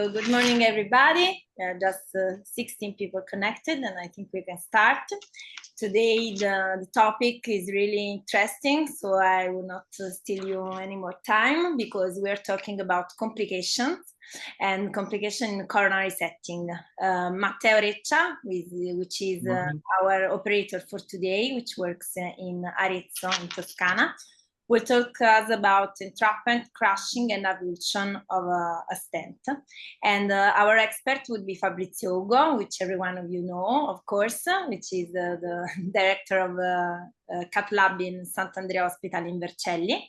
So good morning, everybody. There are just 16 people connected, and I think we can start. Today, the topic is really interesting, so I will not steal you any more time because we're talking about complications and complication in coronary setting. Matteo Reccia, which is our operator for today, which works in Arezzo in Toscana, will talk to us about entrapment, crushing, and avulsion of a stent. And our expert would be Fabrizio Ugo, which every one of you know, of course, which is the director of Cath Lab in Sant'Andrea Hospital in Vercelli.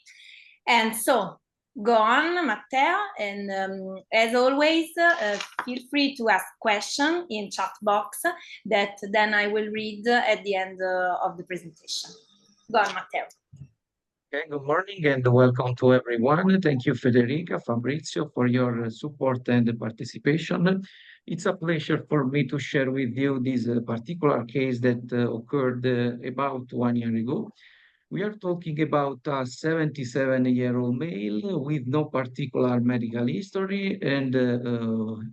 And so, go on, Matteo, and as always, feel free to ask questions in chat box that then I will read at the end of the presentation. Go on, Matteo. Okay, good morning and welcome to everyone. Thank you, Federica, Fabrizio, for your support and participation. It's a pleasure for me to share with you this particular case that occurred about 1 year ago. We are talking about a 77-year-old male with no particular medical history and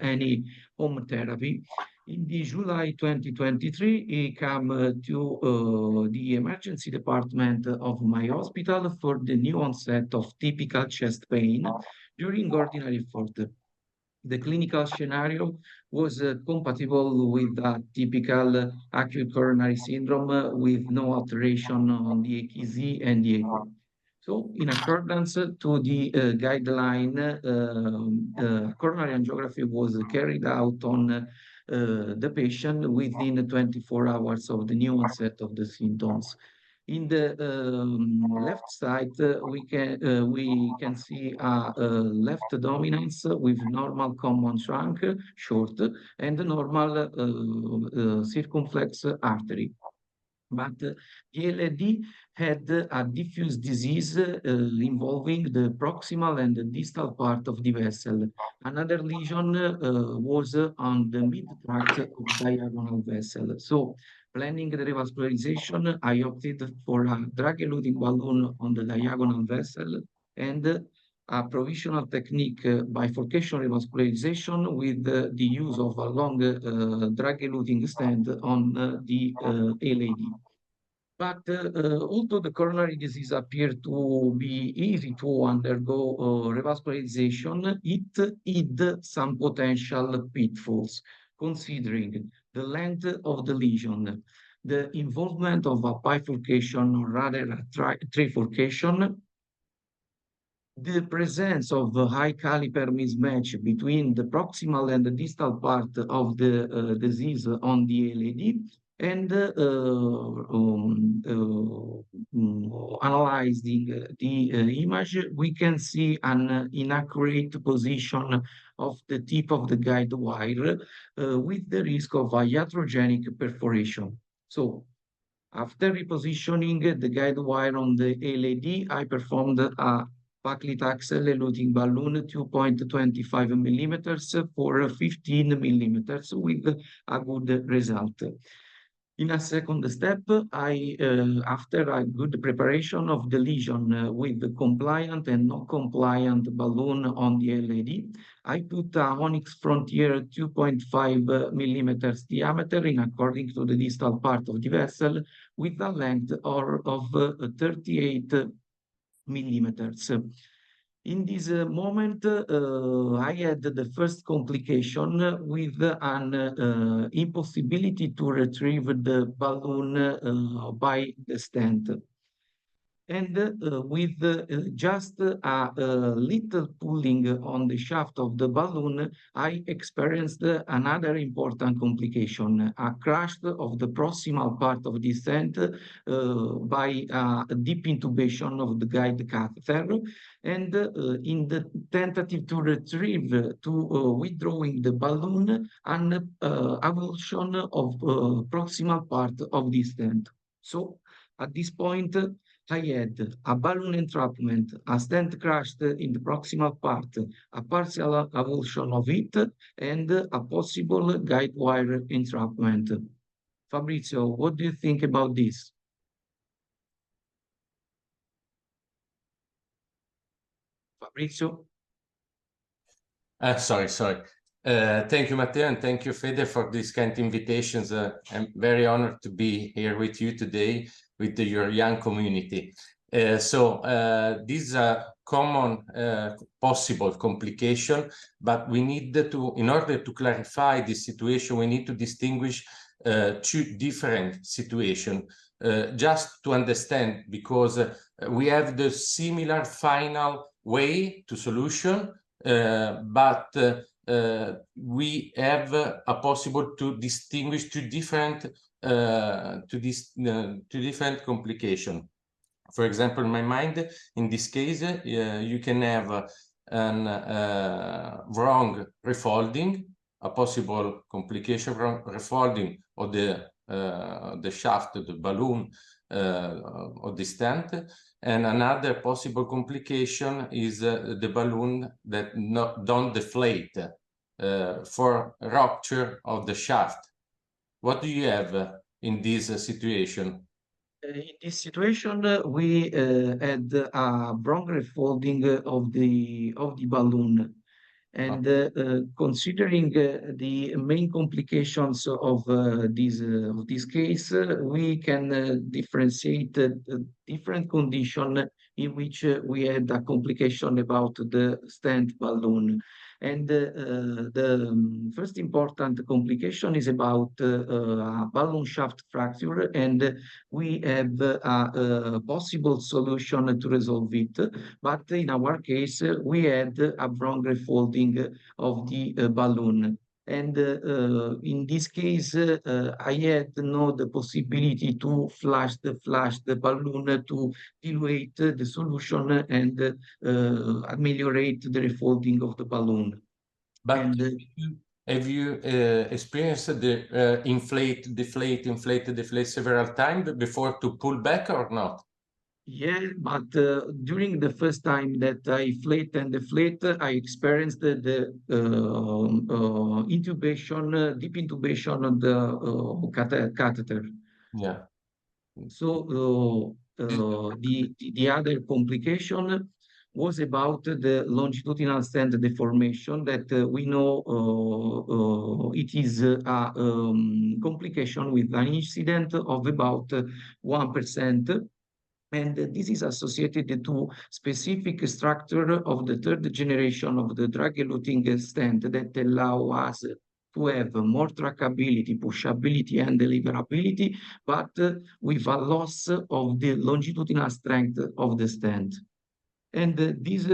any home therapy. In the July 2023, he came to the emergency department of my hospital for the new onset of typical chest pain during ordinary effort. The clinical scenario was compatible with a typical acute coronary syndrome with no alteration on the EKG and the echo. So, in accordance to the guideline, coronary angiography was carried out on the patient within 24 hours of the new onset of the symptoms. In the left side, we can see a left dominance with normal common trunk, short, and normal circumflex artery. But the LAD had a diffuse disease involving the proximal and the distal part of the vessel. Another lesion was on the mid-tract of the diagonal vessel. So, planning the revascularization, I opted for a drug-eluting balloon on the diagonal vessel and a provisional technique bifurcation revascularization with the use of a long drug-eluting stent on the LAD. But although the coronary disease appeared to be easy to undergo revascularization, it hid some potential pitfalls, considering the length of the lesion, the involvement of a bifurcation or rather a trifurcation, the presence of a high caliper mismatch between the proximal and the distal part of the disease on the LAD, and analyzing the image, we can see an inaccurate position of the tip of the guide wire with the risk of a iatrogenic perforation. So, after repositioning the guide wire on the LAD, I performed a paclitaxel eluting balloon 2.25 millimeters for 15 millimeters with a good result. In a second step, after a good preparation of the lesion with the compliant and non-compliant balloon on the LAD, I put a Onyx Frontier 2.5 millimeters diameter in according to the distal part of the vessel with a length of 38 millimeters. In this moment, I had the first complication with an impossibility to retrieve the balloon by the stent. And with just a little pulling on the shaft of the balloon, I experienced another important complication, a crash of the proximal part of the stent by a deep intubation of the guide catheter. And in the tentative to retrieve, withdrawing the balloon, an avulsion of proximal part of the stent. So at this point, I had a balloon entrapment, a stent crushed in the proximal part, a partial avulsion of it, and a possible guide wire entrapment. Fabrizio, what do you think about this? Fabrizio? Sorry. Thank you, Matteo, and thank you, Fede, for these kind of invitations. I'm very honored to be here with you today with your young community. This is a common possible complication, but we need to, in order to clarify this situation, we need to distinguish two different situations, just to understand, because we have the similar final way to solution, but we have a possible to distinguish two different complications. For example, in my mind, in this case, you can have an wrong refolding, a possible complication from refolding of the shaft, the balloon of the stent, and another possible complication is the balloon that don't deflate for rupture of the shaft. What do you have in this situation? In this situation, we had a wrong refolding of the balloon. And considering the main complications of this case, we can differentiate different conditions in which we had a complication about the stent balloon. And the first important complication is about balloon shaft fracture, and we have a possible solution to resolve it. But in our case, we had a wrong refolding of the balloon. And in this case, I had the possibility to flush the balloon to dilute the solution and ameliorate the refolding of the balloon. But have you experienced the inflate, deflate several times before to pull back or not? Yeah, but during the first time that I inflate and deflate, I experienced the intubation, deep intubation of the catheter. Yeah. So the other complication was about the longitudinal stent deformation that we know it is a complication with an incidence of about 1%. And this is associated to specific structure of the third generation of the drug-eluting stent that allow us to have more trackability, pushability, and deliverability, but with a loss of the longitudinal strength of the stent. And these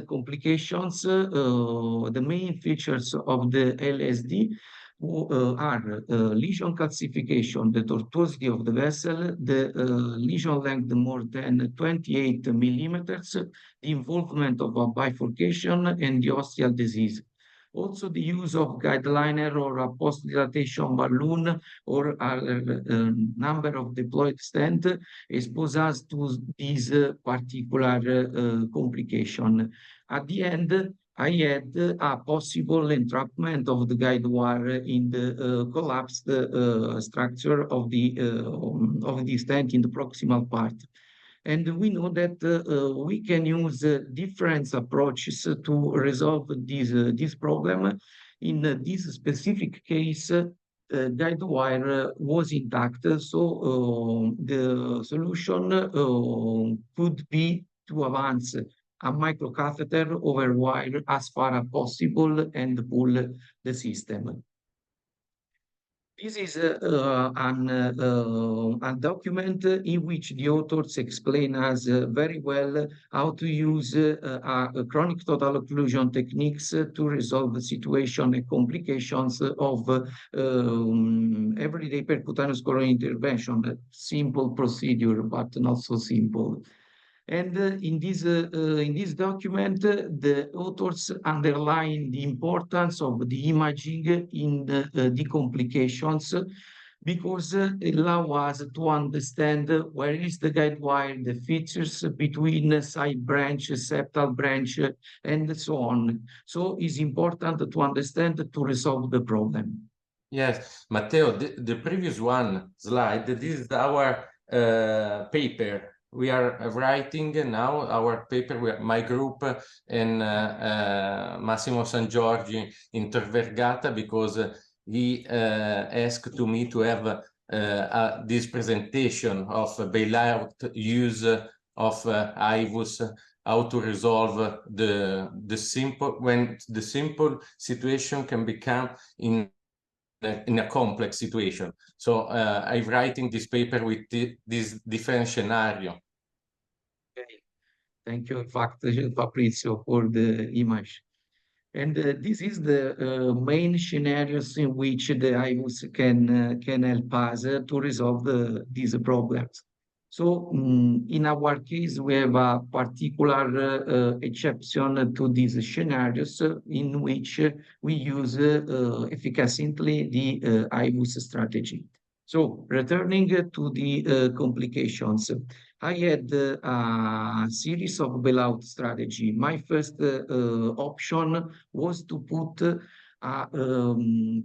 complications, the main features of the LSD are lesion calcification, the tortuosity of the vessel, the lesion length more than 28 millimeters, the involvement of a bifurcation, and the ostial disease. Also, the use of guide liner or a post-dilatation balloon or a number of deployed stent expose us to this particular complication. At the end, I had a possible entrapment of the guide wire in the collapsed structure of the stent in the proximal part. And we know that we can use different approaches to resolve this problem. In this specific case, guide wire was intact, so the solution could be to advance a microcatheter over wire as far as possible and pull the system. This is a document in which the authors explain us very well how to use chronic total occlusion techniques to resolve the situation and complications of everyday percutaneous coronary intervention. A simple procedure, but not so simple. And in this document, the authors underline the importance of the imaging in the complications because it allows us to understand where is the guide wire, the features between side branch, septal branch, and so on. So it's important to understand to resolve the problem. Yes, Matteo, the previous slide, this is our paper we are writing now our paper, my group and Massimo San Giorgi in Tor Vergata, because he asked to me to have this presentation of bailout use of IVUS, how to resolve the simple situation can become in a complex situation. So I'm writing this paper with this different scenario. Okay. Thank you, in fact, Fabrizio, for the image. And this is the main scenarios in which the IVUS can help us to resolve these problems. So in our case, we have a particular exception to these scenarios in which we use efficiently the IVUS strategy. So returning to the complications, I had a series of bailout strategy. My first option was to put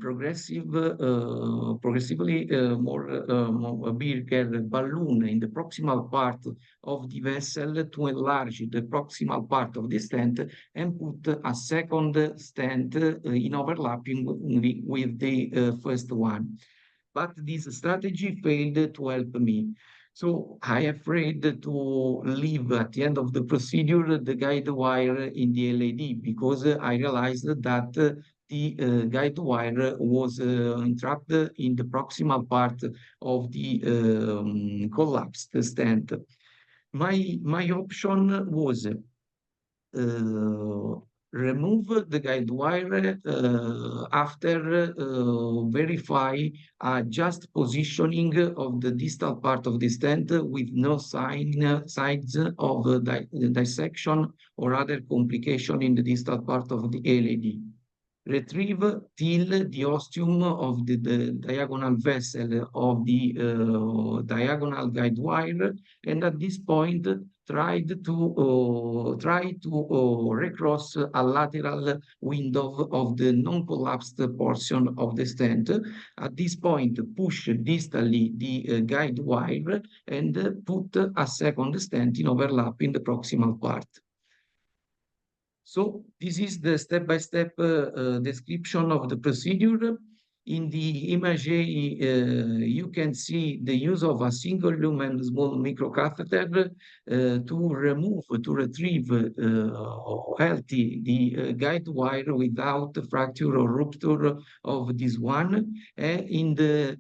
progressively more bigger balloon in the proximal part of the vessel to enlarge the proximal part of the stent and put a second stent in overlapping with the first one. But this strategy failed to help me. So I afraid to leave at the end of the procedure the guide wire in the LAD because I realized that the guide wire was entrapped in the proximal part of the collapsed stent. My option was remove the guide wire after verify just positioning of the distal part of the stent with no signs of dissection or other complication in the distal part of the LAD. Retrieve till the ostium of the diagonal vessel of the diagonal guide wire, and at this point try to recross a lateral window of the non-collapsed portion of the stent. At this point, push distally the guide wire and put a second stent in overlap in the proximal part. So this is the step-by-step description of the procedure. In the image A, you can see the use of a single lumen small microcatheter to retrieve healthy the guide wire without fracture or rupture of this one. In the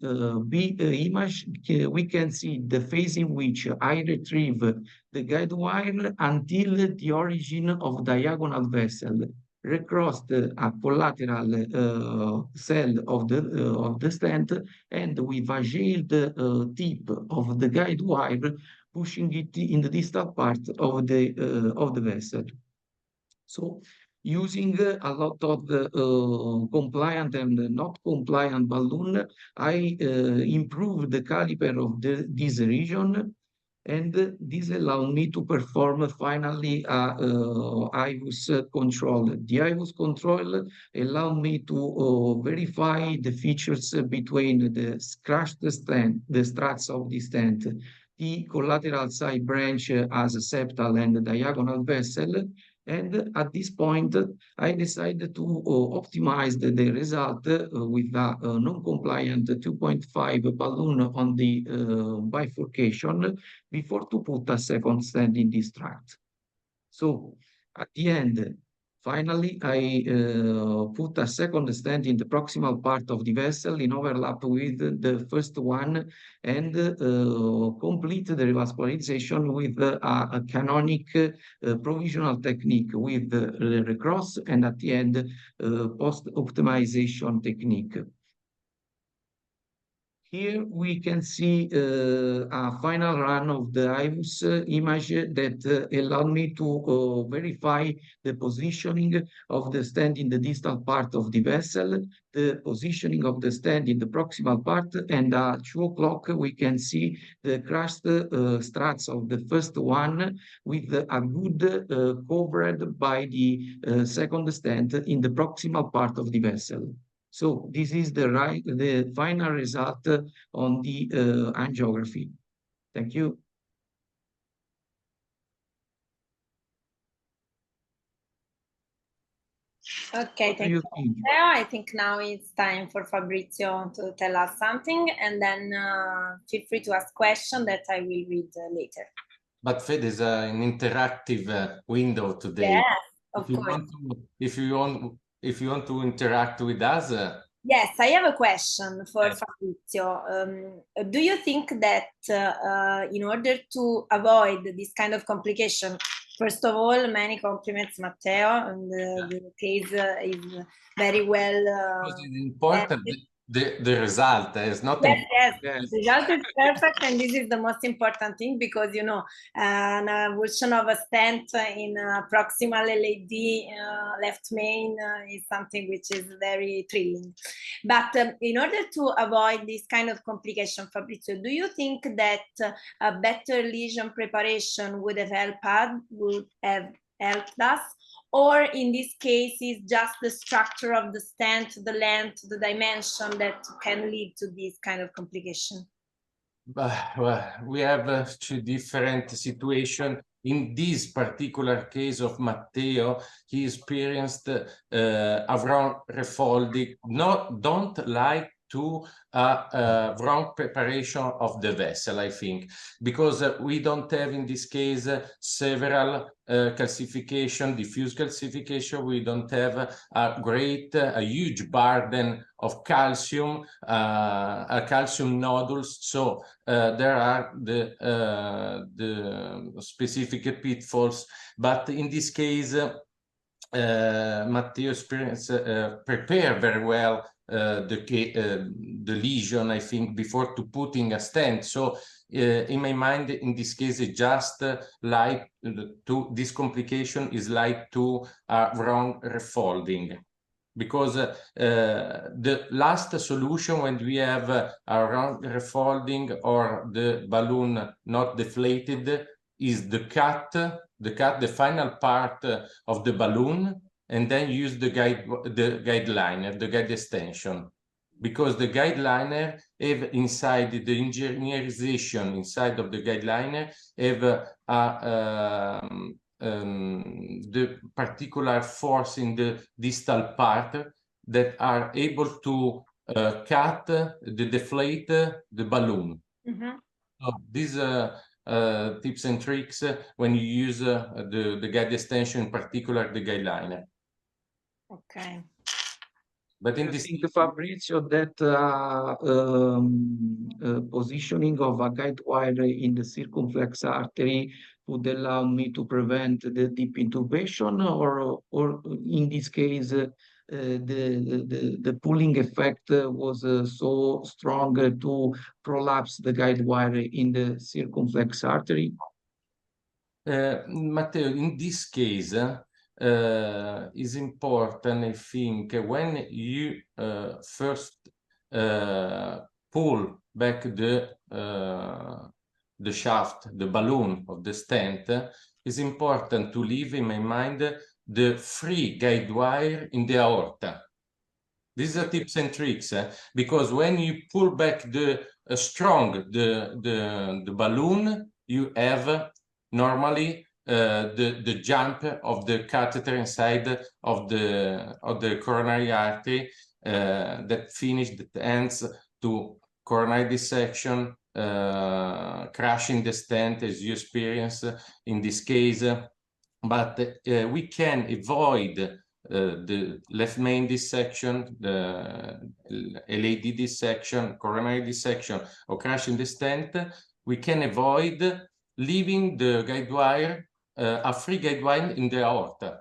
B image, we can see the phase in which I retrieve the guide wire until the origin of diagonal vessel recrossed a collateral cell of the stent, and with a jailed tip of the guide wire pushing it in the distal part of the vessel. So using a lot of compliant and not compliant balloon, I improved the caliber of this region, and this allowed me to perform finally IVUS control. The IVUS control allowed me to verify the features between the crushed stent, the struts of the stent, the collateral side branch as a septal and diagonal vessel. And at this point, I decided to optimize the result with a non-compliant 2.5 balloon on the bifurcation before to put a second stent in this tract. So at the end, finally, I put a second stent in the proximal part of the vessel in overlap with the first one, and complete the revascularization with a canonic provisional technique with recross, and at the end, post-optimization technique. Here we can see a final run of the IVUS image that allowed me to verify the positioning of the stent in the distal part of the vessel, the positioning of the stent in the proximal part, and at 2 o'clock we can see the crushed struts of the first one with a good covered by the second stent in the proximal part of the vessel. So this is the final result on the angiography. Thank you. Okay, thank you. I think now it's time for Fabrizio to tell us something, and then feel free to ask questions that I will read later. But Fede is an interactive window today. Yes, of course. If you want to interact with us. Yes, I have a question for Fabrizio. Do you think that in order to avoid this kind of complication, first of all, many compliments, Matteo, and the case is very well. It's important. The result is not. Yes, the result is perfect, and this is the most important thing, because an avulsion of a stent in proximal LAD left main is something which is very thrilling. But in order to avoid this kind of complication, Fabrizio, do you think that a better lesion preparation would have helped us? Or in this case, it's just the structure of the stent, the length, the dimension that can lead to this kind of complication? Well, we have two different situations. In this particular case of Matteo, he experienced wrong refolding. Don't like to wrong preparation of the vessel, I think, because we don't have in this case several calcification, diffuse calcification. We don't have a huge burden of calcium, calcium nodules. So there are the specific pitfalls. But in this case, Matteo prepared very well the lesion, I think, before to putting a stent. So in my mind, in this case, it just like this complication is like to wrong refolding. Because the last solution when we have a wrong refolding or the balloon not deflated is the final part of the balloon, and then use the guide liner, the guide extension, because the guide liner have inside the engineerization inside of the guide liner have the particular force in the distal part that are able to cut the deflate the balloon. Mm-hmm. So these tips and tricks when you use the guide extension, in particular the guide liner. Okay. But in this, Fabrizio, that positioning of a guide wire in the circumflex artery would allow me to prevent the deep intubation, or in this case, the pulling effect was so strong to prolapse the guide wire in the circumflex artery? Matteo, in this case, is important, I think, when you first pull back the shaft, the balloon of the stent, is important to leave in my mind the free guide wire in the aorta. These are tips and tricks, because when you pull back the balloon, you have normally the jump of the catheter inside of the coronary artery that ends to coronary dissection, crashing the stent as you experience in this case. But we can avoid the left main dissection, the LAD dissection, coronary dissection, or crashing the stent. We can avoid leaving the guide wire, a free guide wire in the aorta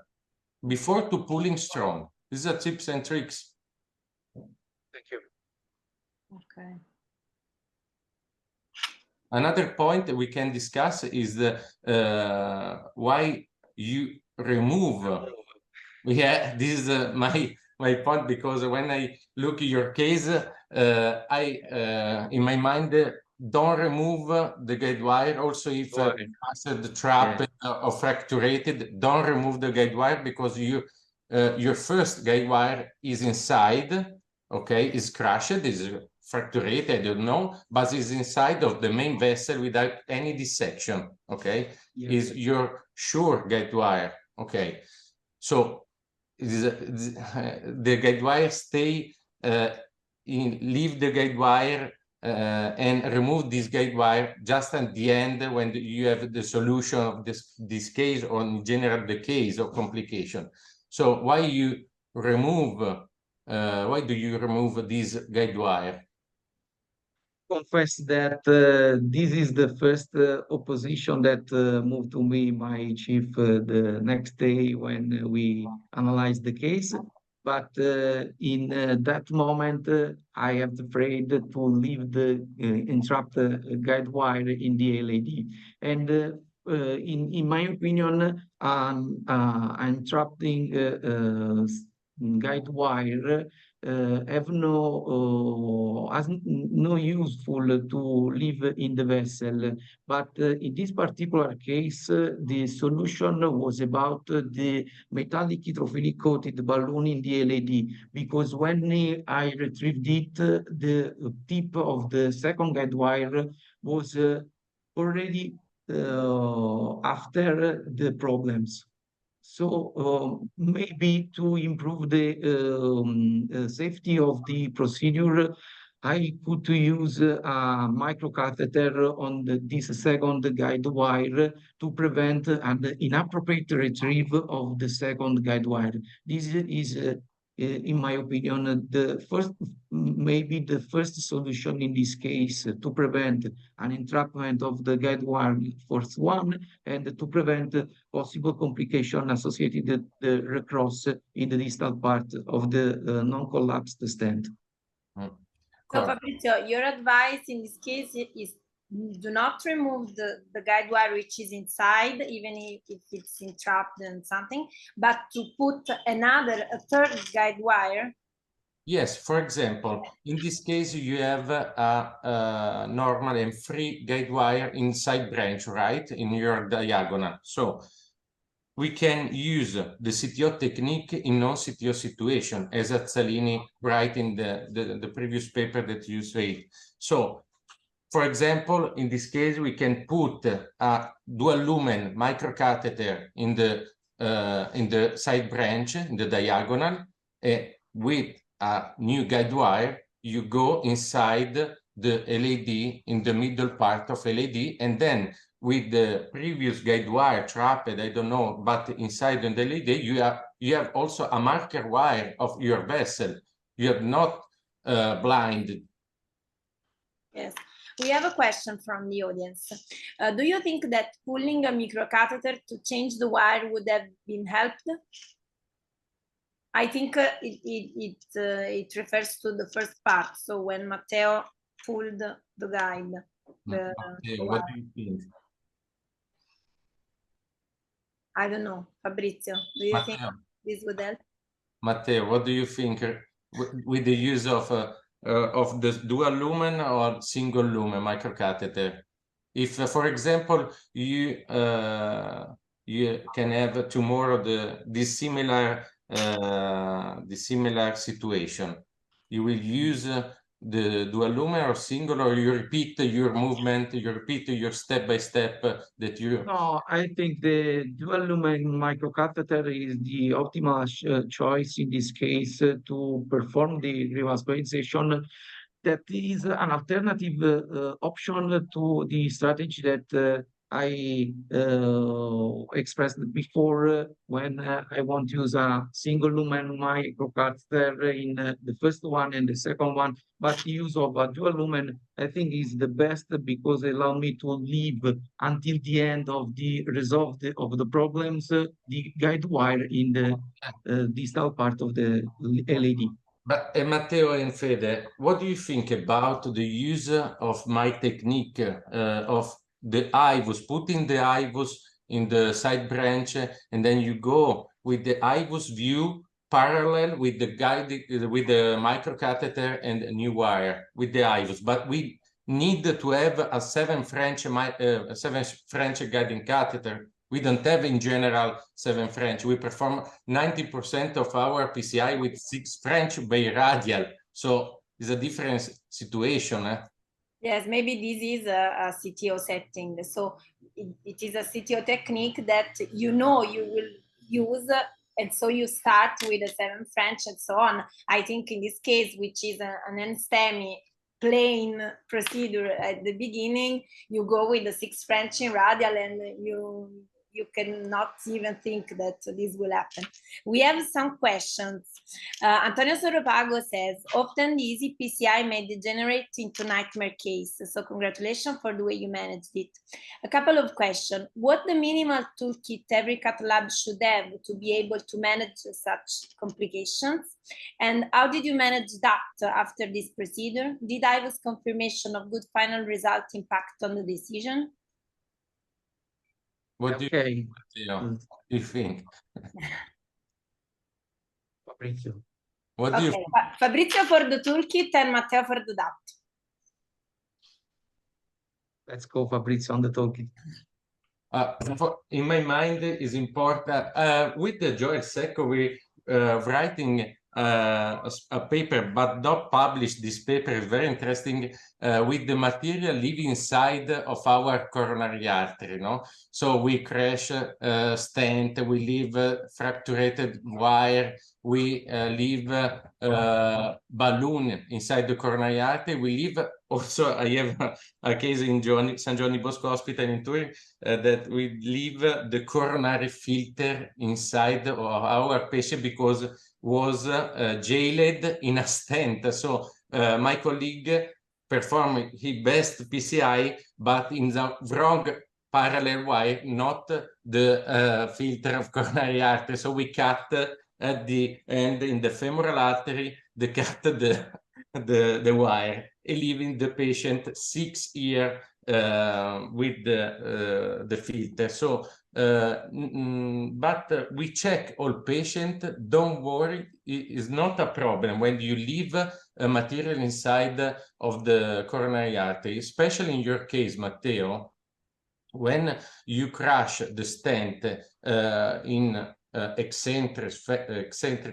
before to pulling strong. These are tips and tricks. Thank you. Okay. Another point that we can discuss is why you remove. Yeah, this is my point, because when I look at your case, I in my mind don't remove the guide wire. Also, if the trap or fracturated, don't remove the guide wire, because your first guide wire is inside. Okay, is crushed, is fractured, I don't know, but is inside of the main vessel without any dissection. Okay, is your sure guide wire. Okay, so the guide wire stay leave the guide wire and remove this guide wire just at the end when you have the solution of this case, or in general the case of complication. So why do you remove this guide wire? Confess that this is the first opposition that moved to me, my chief, the next day when we analyzed the case. But in that moment, I am afraid to leave the entrapped guide wire in the LAD. And in my opinion, entrapping guide wire have no useful to live in the vessel. But in this particular case, the solution was about the metallic hydrophilic coated balloon in the LAD, because when I retrieved it, the tip of the second guide wire was already after the problems. So maybe to improve the safety of the procedure, I could use a microcatheter on this second guide wire to prevent an inappropriate retrieve of the second guide wire. This is, in my opinion, maybe the first solution in this case to prevent an entrapment of the guide wire first one, and to prevent possible complication associated with the recross in the distal part of the non-collapsed stent. So Fabrizio, your advice in this case is do not remove the guide wire which is inside, even if it's entrapped and something, but to put a third guide wire. Yes, for example, in this case, you have a normal and free guide wire inside branch, right, in your diagonal. So we can use the CTO technique in non-CTO situation, as Azzalini write in the previous paper that you said. So, for example, in this case, we can put a dual lumen microcatheter in the side branch, in the diagonal, with a new guide wire. You go inside the LAD, in the middle part of LAD, and then with the previous guide wire trapped, I don't know, but inside the LAD, you have also a marker wire of your vessel. You are not blind. Yes. We have a question from the audience. Do you think that pulling a microcatheter to change the wire would have been helped? I think it refers to the first part. So when Matteo pulled the guide. Matteo, what do you think? I don't know. Fabrizio, do you think this would help? Matteo, what do you think with the use of the dual lumen or single lumen microcatheter? If, for example, you can have tomorrow this similar situation, you will use the dual lumen or single, or you repeat your movement, you repeat your step by step that you... No, I think the dual lumen microcatheter is the optimal choice in this case to perform the revascularization. That is an alternative option to the strategy that I expressed before when I want to use a single lumen microcatheter in the first one and the second one. But the use of a dual lumen, I think, is the best because it allows me to leave until the end of the resolve of the problems the guide wire in the distal part of the LAD. But Matteo and Fede, what do you think about the use of my technique of the IVUS, putting the IVUS in the side branch, and then you go with the IVUS view parallel with the microcatheter and a new wire with the IVUS, but we need to have a 7 French guiding catheter. We don't have in general 7 French. We perform 90% of our PCI with 6 French biradial. So it's a different situation. Yes, maybe this is a CTO setting. So it is a CTO technique that you will use and so you start with the 7 French and so on. I think in this case, which is an NSTEMI plain procedure at the beginning, you go with the 6 French in radial, and you cannot even think that this will happen. We have some questions. Antonio Soropago says, often the easy PCI may degenerate into nightmare case. So congratulations for the way you managed it. A couple of questions. What the minimal toolkit every cath lab should have to be able to manage such complications? And how did you manage that after this procedure? Did IVUS confirmation of good final result impact on the decision? What do you think? Fabrizio. What do you? Fabrizio for the toolkit and Matteo for the DAPT. Let's go, Fabrizio, on the toolkit. In my mind, is important. With the Joel Secco, we writing a paper, but not published. This paper is very interesting with the material living inside of our coronary artery. No, so we crash stent, we leave fractured wire, we leave balloon inside the coronary artery. We leave also. I have a case in San Giovanni Bosco Hospital in Turin that we leave the coronary filter inside of our patient because was jailed in a stent. So my colleague performed his best PCI, but in the wrong parallel wire, not the filter of coronary artery. So we cut at the end in the femoral artery, cut the wire, leaving the patient 6 years with the filter. So but we check all patient. Don't worry, it is not a problem when you leave a material inside of the coronary artery, especially in your case, Matteo, when you crash the stent in eccentric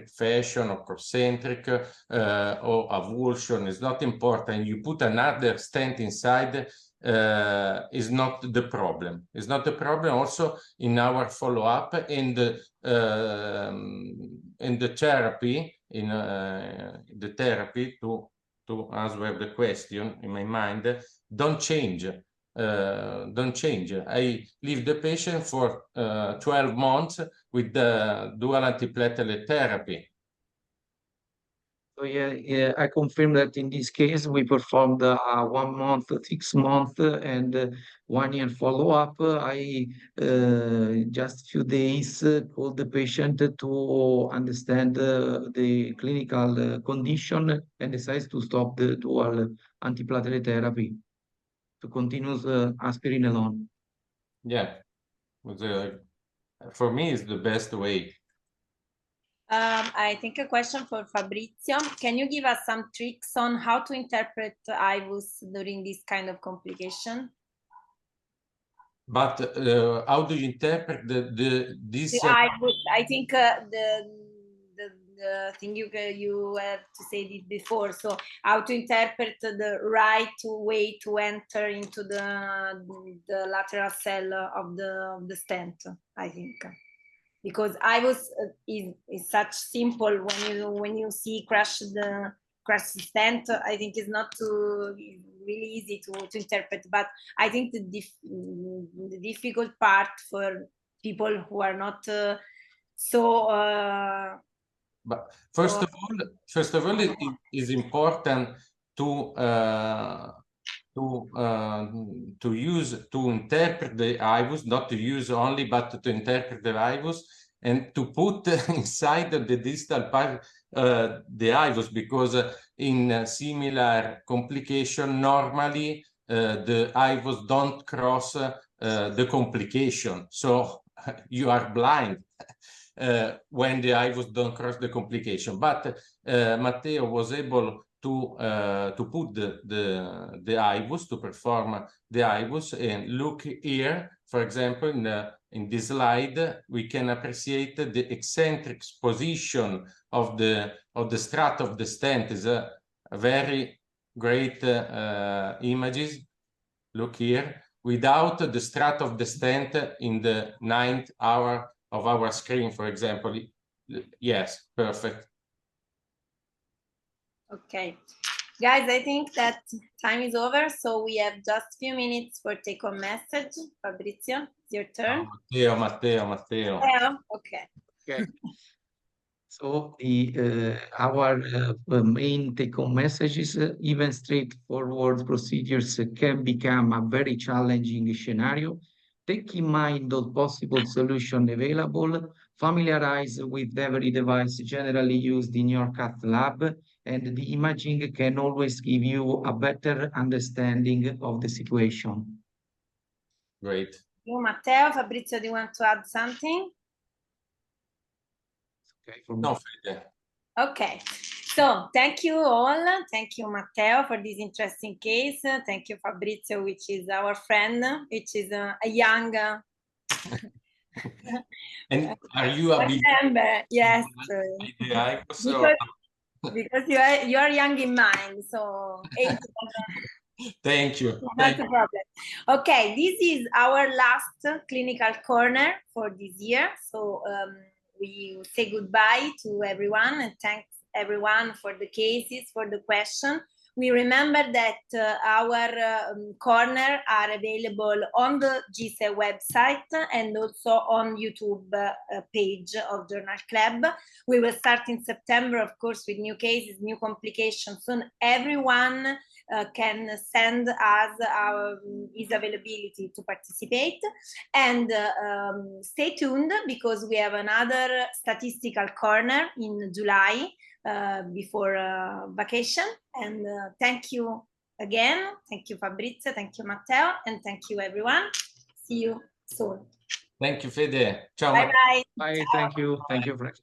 fashion or concentric or avulsion, is not important. You put another stent inside, is not the problem. It's not the problem. Also in our follow-up and the therapy, the therapy to answer the question in my mind, don't change. Don't change. I leave the patient for 12 months with the dual antiplatelet therapy. So yeah, I confirm that in this case we performed 1 month, 6 months, and 1 year follow-up. I just few days called the patient to understand the clinical condition and decides to stop the dual antiplatelet therapy to continue aspirin alone. Yeah, for me, it's the best way. I think a question for Fabrizio. Can you give us some tricks on how to interpret IVUS during this kind of complication? But how do you interpret this? IVUS, I think the thing you have to say this before. So how to interpret the right way to enter into the lateral cell of the stent, I think. Because IVUS is such simple when you see crash the stent. I think it's not really easy to interpret. But I think the difficult part for people who are not But first of all, it is important to interpret the IVUS, not to use only, but to interpret the IVUS and to put inside the distal part the IVUS, because in similar complication, normally the IVUS don't cross the complication. So you are blind when the IVUS don't cross the complication. But Matteo was able to put the IVUS, to perform the IVUS, and look here, for example, in this slide, we can appreciate the eccentric position of the strut of the stent. Is a very great images. Look here, without the strut of the stent in the 9th hour of our screen, for example, Yes, perfect. Okay. Guys, I think that time is over, so we have just a few minutes for take-home message. Fabrizio, it's your turn. Matteo. Okay. Okay. So our main take-home message is even straightforward procedures can become a very challenging scenario. Take in mind all possible solutions available, familiarize with every device generally used in your cath lab, and the imaging can always give you a better understanding of the situation. Great. You, Matteo. Fabrizio, do you want to add something? Okay, for me. No, Fede. Okay, so thank you all. Thank you, Matteo, for this interesting case. Thank you, Fabrizio, which is our friend, which is a young And are you a big member. Yes, because you are young in mind, so age Thank you. not a problem. Okay, this is our last clinical corner for this year. So we say goodbye to everyone and thanks everyone for the cases, for the question. We remember that our corner are available on the GISE website and also on YouTube page of Journal Club. We will start in September, of course, with new cases, new complications. Soon everyone can send us his availability to participate, and stay tuned because we have another statistical corner in July before vacation. And thank you again. Thank you, Fabrizio. Thank you, Matteo. And thank you, everyone. See you soon. Thank you, Fede. Ciao. Bye bye. Bye, thank you. Thank you, Frank.